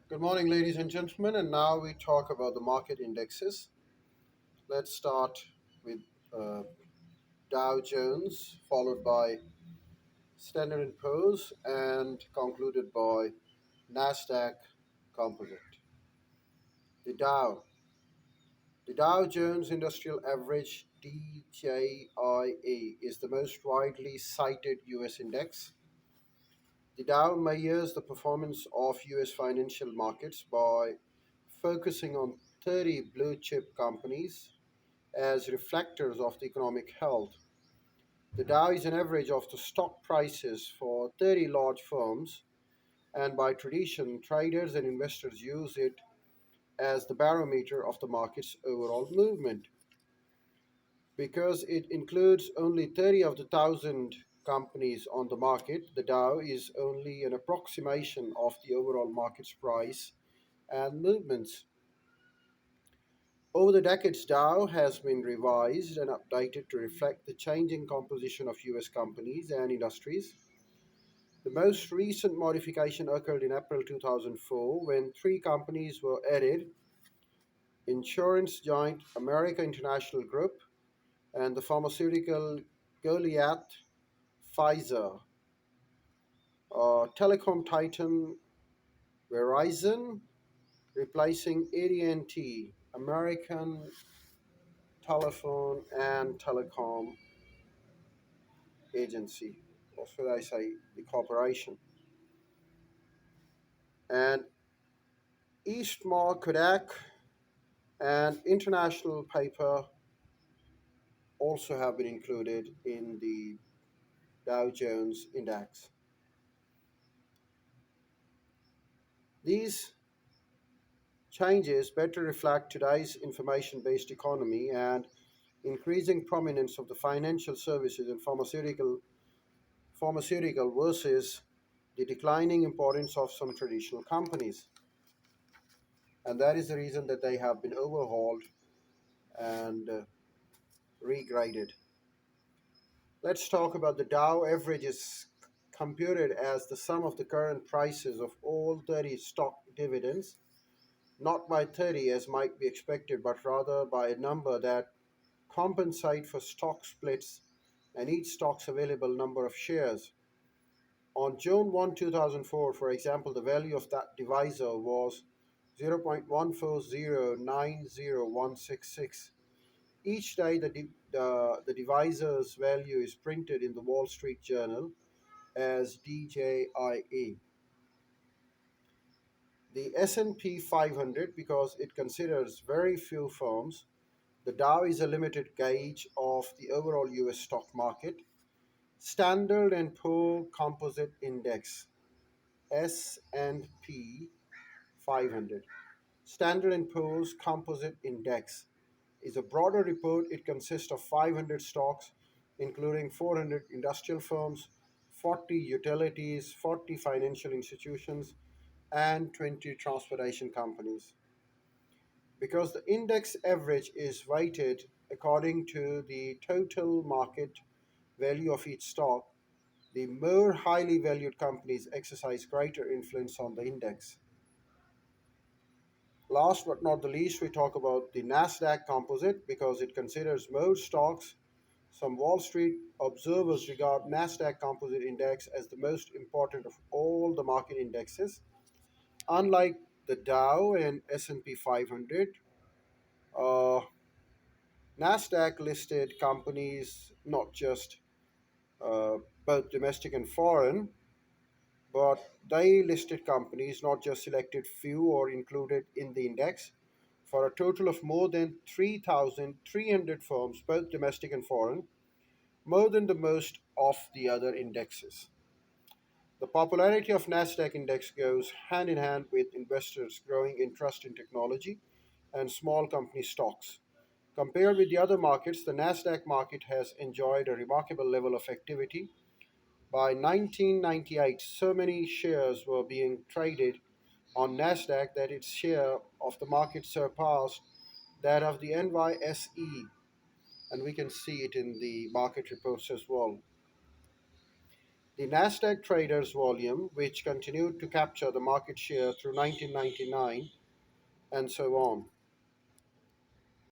Good morning, ladies and gentlemen, and now we talk about the market indexes. Let's start with uh, Dow Jones, followed by Standard and Poor's, and concluded by Nasdaq Composite. The Dow, the Dow Jones Industrial Average (DJIA) is the most widely cited U.S. index. The Dow measures the performance of U.S. financial markets by focusing on 30 blue chip companies as reflectors of the economic health. The Dow is an average of the stock prices for 30 large firms, and by tradition, traders and investors use it as the barometer of the market's overall movement. Because it includes only 30 of the 1,000 companies on the market, the Dow is only an approximation of the overall market's price and movements. Over the decades, Dow has been revised and updated to reflect the changing composition of US companies and industries. The most recent modification occurred in April 2004 when three companies were added: insurance giant America International Group and the pharmaceutical Gilead Pfizer, telecom titan Verizon, replacing AT&T, American Telephone and Telecom Agency, or should I say the corporation, and Eastmore Kodak and International Paper also have been included in the Dow Jones Index. These changes better reflect today's information based economy and increasing prominence of the financial services and pharmaceutical versus the declining importance of some traditional companies. And that is the reason that they have been overhauled and regraded. Let's talk about the Dow averages computed as the sum of the current prices of all 30 stock dividends, not by 30 as might be expected, but rather by a number that compensate for stock splits and each stock's available number of shares. On June 1, 2004, for example, the value of that divisor was 0.14090,166. Each day, the divisor's value is printed in the Wall Street Journal as DJIA. The S&P 500, because it considers very few firms, the Dow is a limited gauge of the overall US stock market. Standard and Poor Composite Index, S&P 500. Standard and Poor's Composite Index is a broader report. It consists of 500 stocks, including 400 industrial firms, 40 utilities, 40 financial institutions, and 20 transportation companies. Because the index average is weighted according to the total market value of each stock, the more highly valued companies exercise greater influence on the index. Last but not the least, we talk about the NASDAQ composite because it considers more stocks. Some Wall Street observers regard NASDAQ composite index as the most important of all the market indexes. Unlike the Dow and S&P 500, uh, NASDAQ listed companies, not just both domestic and foreign, but they listed companies, not just selected few or included in the index, for a total of more than 3,300 firms, both domestic and foreign, more than the most of the other indexes. The popularity of Nasdaq index goes hand in hand with investors' growing interest in technology and small company stocks. Compared with the other markets, the Nasdaq market has enjoyed a remarkable level of activity. By 1998, so many shares were being traded on Nasdaq that its share of the market surpassed that of the NYSE, and we can see it in the market reports as well. The Nasdaq traders volume, which continued to capture the market share through 1999, and so on.